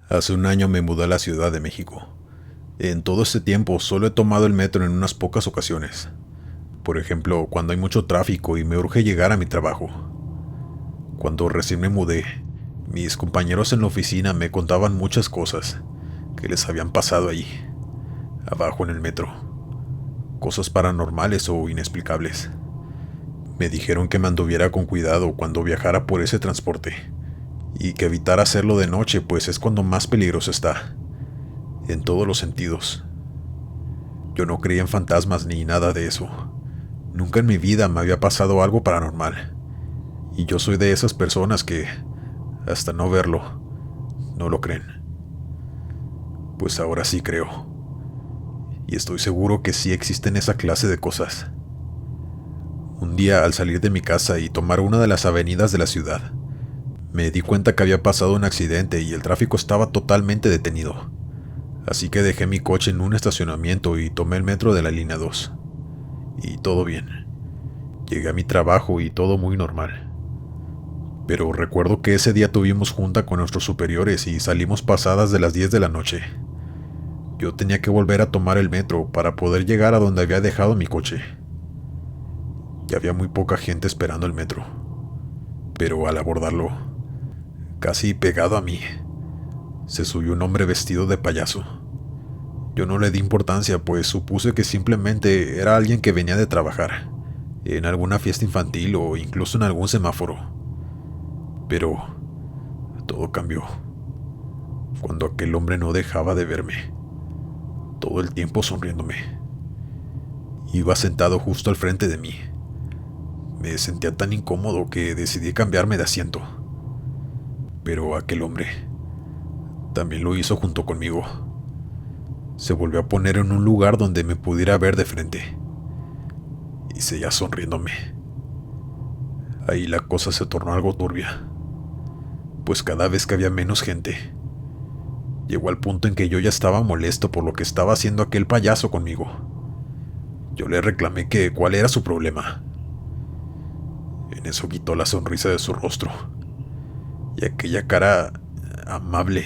Hace un año me mudé a la Ciudad de México. En todo este tiempo solo he tomado el metro en unas pocas ocasiones. Por ejemplo, cuando hay mucho tráfico y me urge llegar a mi trabajo. Cuando recién me mudé, mis compañeros en la oficina me contaban muchas cosas que les habían pasado allí, abajo en el metro. Cosas paranormales o inexplicables. Me dijeron que me anduviera con cuidado cuando viajara por ese transporte y que evitara hacerlo de noche, pues es cuando más peligroso está, en todos los sentidos. Yo no creía en fantasmas ni nada de eso. Nunca en mi vida me había pasado algo paranormal. Y yo soy de esas personas que, hasta no verlo, no lo creen. Pues ahora sí creo. Y estoy seguro que sí existen esa clase de cosas. Un día, al salir de mi casa y tomar una de las avenidas de la ciudad, me di cuenta que había pasado un accidente y el tráfico estaba totalmente detenido. Así que dejé mi coche en un estacionamiento y tomé el metro de la línea 2. Y todo bien. Llegué a mi trabajo y todo muy normal. Pero recuerdo que ese día tuvimos junta con nuestros superiores y salimos pasadas de las 10 de la noche. Yo tenía que volver a tomar el metro para poder llegar a donde había dejado mi coche. Y había muy poca gente esperando el metro. Pero al abordarlo, casi pegado a mí, se subió un hombre vestido de payaso. Yo no le di importancia, pues supuse que simplemente era alguien que venía de trabajar, en alguna fiesta infantil o incluso en algún semáforo. Pero todo cambió cuando aquel hombre no dejaba de verme, todo el tiempo sonriéndome. Iba sentado justo al frente de mí. Me sentía tan incómodo que decidí cambiarme de asiento. Pero aquel hombre también lo hizo junto conmigo. Se volvió a poner en un lugar donde me pudiera ver de frente y seguía sonriéndome. Ahí la cosa se tornó algo turbia, pues cada vez que había menos gente, llegó al punto en que yo ya estaba molesto por lo que estaba haciendo aquel payaso conmigo. Yo le reclamé que cuál era su problema. En eso quitó la sonrisa de su rostro, y aquella cara amable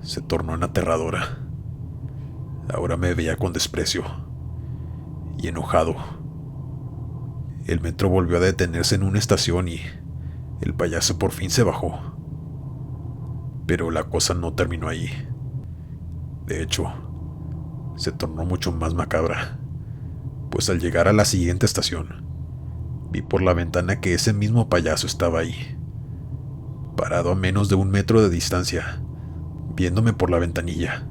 se tornó en aterradora. Ahora me veía con desprecio y enojado. El metro volvió a detenerse en una estación y el payaso por fin se bajó. Pero la cosa no terminó allí. De hecho, se tornó mucho más macabra, pues al llegar a la siguiente estación, vi por la ventana que ese mismo payaso estaba ahí, parado a menos de 1 metro de distancia, viéndome por la ventanilla,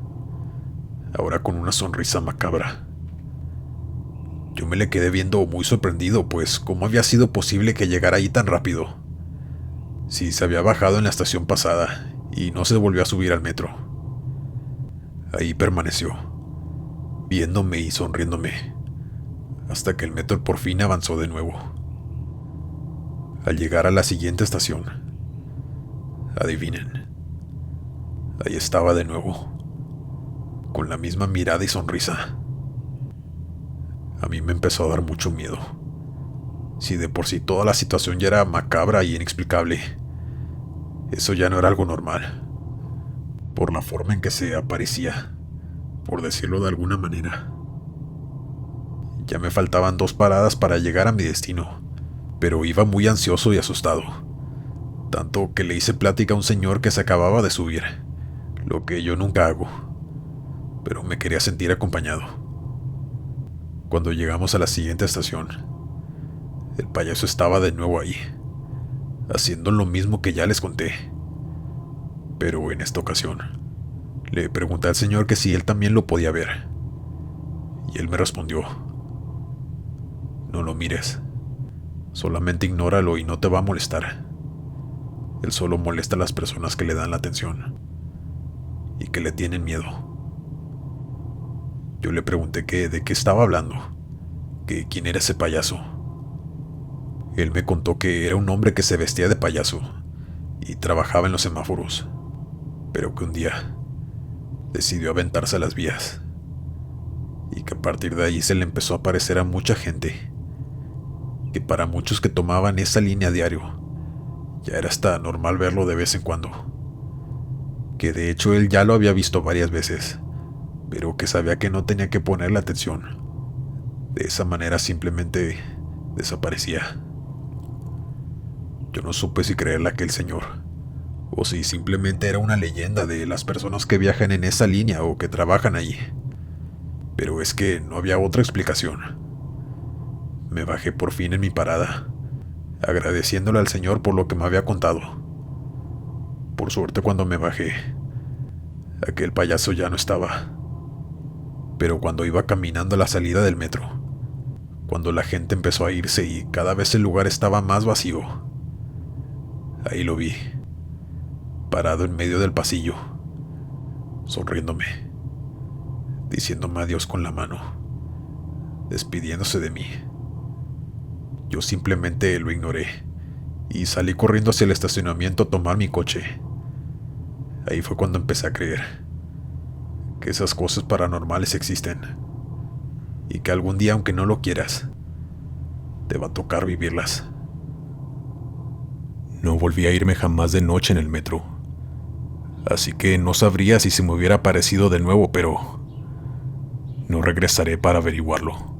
ahora con una sonrisa macabra. Yo me le quedé viendo muy sorprendido, pues ¿cómo había sido posible que llegara ahí tan rápido? Si se había bajado en la estación pasada y no se volvió a subir al metro. Ahí permaneció, viéndome y sonriéndome, hasta que el metro por fin avanzó de nuevo. Al llegar a la siguiente estación, adivinen, ahí estaba de nuevo, con la misma mirada y sonrisa. A mí me empezó a dar mucho miedo. Si de por sí toda la situación ya era macabra y inexplicable, eso ya no era algo normal, por la forma en que se aparecía, por decirlo de alguna manera. Ya me faltaban 2 paradas para llegar a mi destino, pero iba muy ansioso y asustado, tanto que le hice plática a un señor que se acababa de subir, lo que yo nunca hago, pero me quería sentir acompañado. Cuando llegamos a la siguiente estación, el payaso estaba de nuevo ahí, haciendo lo mismo que ya les conté. Pero en esta ocasión, le pregunté al señor que si él también lo podía ver, y él me respondió: no lo mires, solamente ignóralo y no te va a molestar. Él solo molesta a las personas que le dan la atención y que le tienen miedo. Yo le pregunté que de qué estaba hablando, que quién era ese payaso. Él me contó que era un hombre que se vestía de payaso y trabajaba en los semáforos, pero que un día decidió aventarse a las vías y que a partir de ahí se le empezó a aparecer a mucha gente, que para muchos que tomaban esa línea a diario, ya era hasta normal verlo de vez en cuando. que de hecho él ya lo había visto varias veces, pero que sabía que no tenía que ponerle atención. De esa manera simplemente desaparecía. Yo no supe si creerle a aquel señor, o si simplemente era una leyenda de las personas que viajan en esa línea o que trabajan allí. Pero es que no había otra explicación. Me bajé por fin en mi parada, agradeciéndole al señor por lo que me había contado. Por suerte, cuando me bajé, aquel payaso ya no estaba. Pero cuando iba caminando a la salida del metro, cuando la gente empezó a irse y cada vez el lugar estaba más vacío, ahí lo vi, parado en medio del pasillo, sonriéndome, diciéndome adiós con la mano, despidiéndose de mí. Yo simplemente lo ignoré y salí corriendo hacia el estacionamiento a tomar mi coche. Ahí fue cuando empecé a creer que esas cosas paranormales existen y que algún día, aunque no lo quieras, te va a tocar vivirlas. No volví a irme jamás de noche en el metro, así que no sabría si se me hubiera aparecido de nuevo, pero no regresaré para averiguarlo.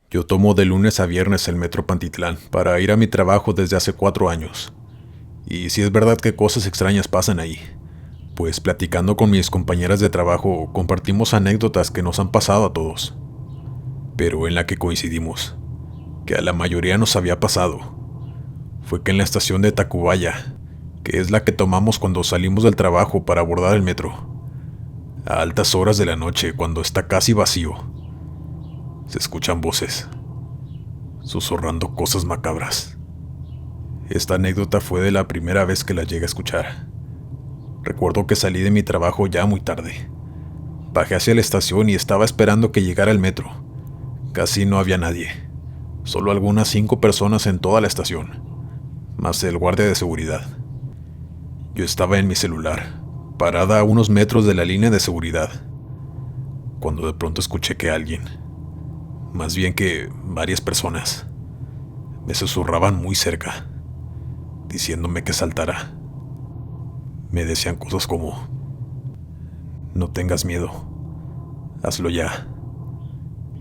Yo tomo de lunes a viernes el metro Pantitlán para ir a mi trabajo desde hace 4 años. Y sí es verdad que cosas extrañas pasan ahí, pues platicando con mis compañeras de trabajo compartimos anécdotas que nos han pasado a todos. Pero en la que coincidimos, que a la mayoría nos había pasado, fue que en la estación de Tacubaya, que es la que tomamos cuando salimos del trabajo para abordar el metro, a altas horas de la noche, cuando está casi vacío, se escuchan voces, susurrando cosas macabras. Esta anécdota fue de la primera vez que la llegué a escuchar. Recuerdo que salí de mi trabajo ya muy tarde. Bajé hacia la estación y estaba esperando que llegara el metro. Casi no había nadie, solo algunas 5 personas en toda la estación, más el guardia de seguridad. Yo estaba en mi celular, parada a unos metros de la línea de seguridad, cuando de pronto escuché que alguien, más bien que varias personas, me susurraban muy cerca, diciéndome que saltara. Me decían cosas como: no tengas miedo, hazlo ya,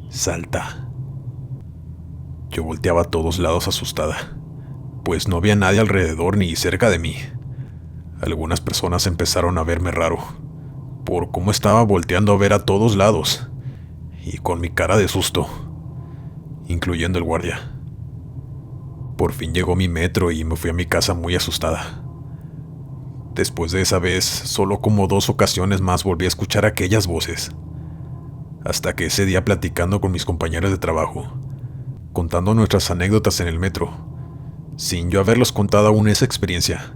salta. Yo volteaba a todos lados asustada, pues no había nadie alrededor ni cerca de mí. Algunas personas empezaron a verme raro, por cómo estaba volteando a ver a todos lados, y con mi cara de susto, incluyendo el guardia. Por fin llegó mi metro y me fui a mi casa muy asustada. Después de esa vez, solo como 2 ocasiones más volví a escuchar aquellas voces, hasta que ese día, platicando con mis compañeros de trabajo, contando nuestras anécdotas en el metro, sin yo haberlos contado aún esa experiencia,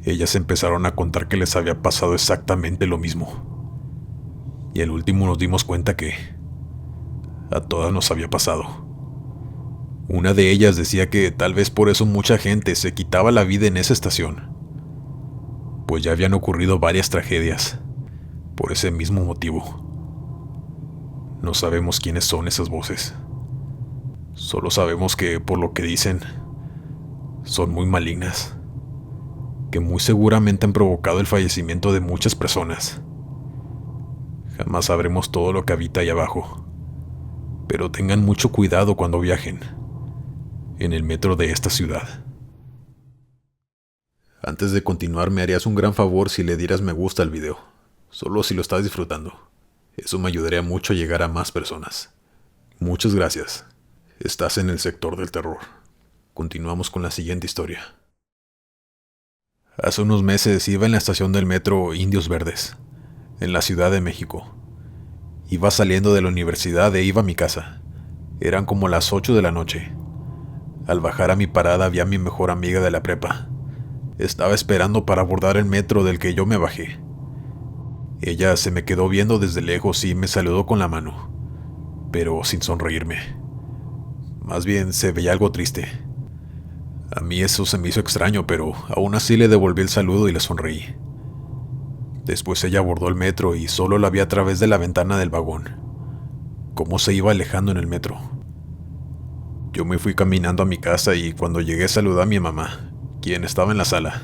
ellas empezaron a contar que les había pasado exactamente lo mismo. Y al último nos dimos cuenta que a todas nos había pasado. Una de ellas decía que tal vez por eso mucha gente se quitaba la vida en esa estación, pues ya habían ocurrido varias tragedias por ese mismo motivo. No sabemos quiénes son esas voces. Solo sabemos que, por lo que dicen, son muy malignas, que muy seguramente han provocado el fallecimiento de muchas personas. Jamás sabremos todo lo que habita ahí abajo, pero tengan mucho cuidado cuando viajen en el metro de esta ciudad. Antes de continuar, me harías un gran favor si le dieras me gusta al video, solo si lo estás disfrutando. Eso me ayudaría mucho a llegar a más personas. Muchas gracias. Estás en el sector del terror. Continuamos con la siguiente historia. Hace unos meses iba en la estación del metro Indios Verdes, en la Ciudad de México. Iba saliendo de la universidad e iba a mi casa. Eran como las 8 de la noche. Al bajar a mi parada vi a mi mejor amiga de la prepa. Estaba esperando para abordar el metro del que yo me bajé. Ella se me quedó viendo desde lejos y me saludó con la mano, pero sin sonreírme. Más bien se veía algo triste. A mí eso se me hizo extraño, pero aún así le devolví el saludo y le sonreí. Después ella abordó el metro y solo la vi a través de la ventana del vagón, cómo se iba alejando en el metro. Yo me fui caminando a mi casa y cuando llegué saludé a mi mamá, quien estaba en la sala.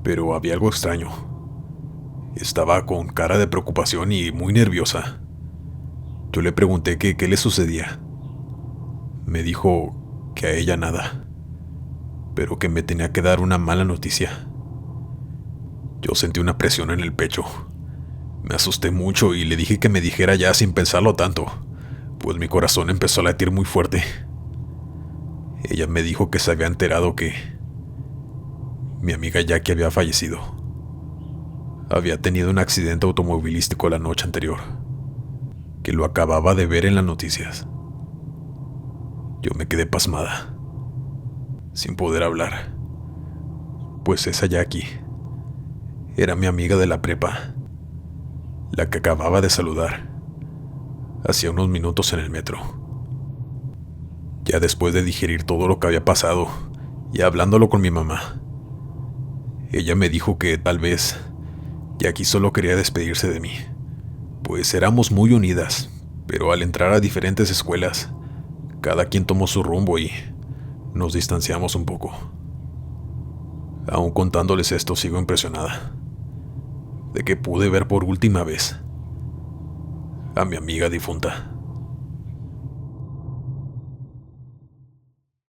Pero había algo extraño. Estaba con cara de preocupación y muy nerviosa. Yo le pregunté que qué le sucedía. Me dijo que a ella nada, pero que me tenía que dar una mala noticia. Yo sentí una presión en el pecho. Me asusté mucho y le dije que me dijera ya sin pensarlo tanto, pues mi corazón empezó a latir muy fuerte. Ella me dijo que se había enterado que mi amiga Jackie había fallecido. Había tenido un accidente automovilístico la noche anterior, que lo acababa de ver en las noticias. Yo me quedé pasmada, sin poder hablar, pues esa Jackie era mi amiga de la prepa, la que acababa de saludar hacía unos minutos en el metro. Ya después de digerir todo lo que había pasado y hablándolo con mi mamá, ella me dijo que tal vez Jackie solo quería despedirse de mí, pues éramos muy unidas, pero al entrar a diferentes escuelas, cada quien tomó su rumbo y nos distanciamos un poco. Aún contándoles esto, sigo impresionada de que pude ver por última vez a mi amiga difunta.